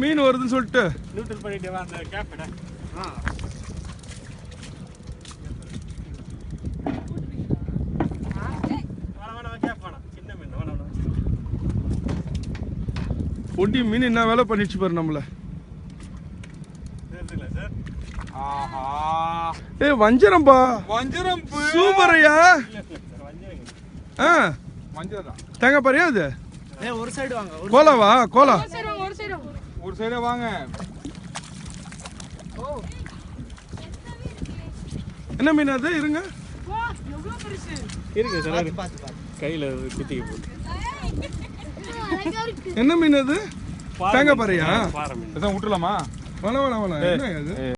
மீன் வருதுன்னு சொல்லிட்டு நியூட்ரல் பண்ணிட்டு வா அந்த கேப்டா. சின்ன மீன் பொடி மீன் என்ன வேலை பண்ணிடுச்சு பாரு நம்மள. வஞ்சரம்பா. வஞ்சரம் சூப்பரையா. தேங்காய் பாரியா அது? ஒரு சைடு வாங்க. கோலாவா? கோலா ஒரு சைடே வாங்க. என்ன மீன் அது? இருங்க இருக்கு சார். கையில குத்திக்க போகுது. என்ன மீன் அது? தேங்காய் பாரியா? விட்டுலாமா? வேணாம் வேணாம் வேணாம். என்ன அது?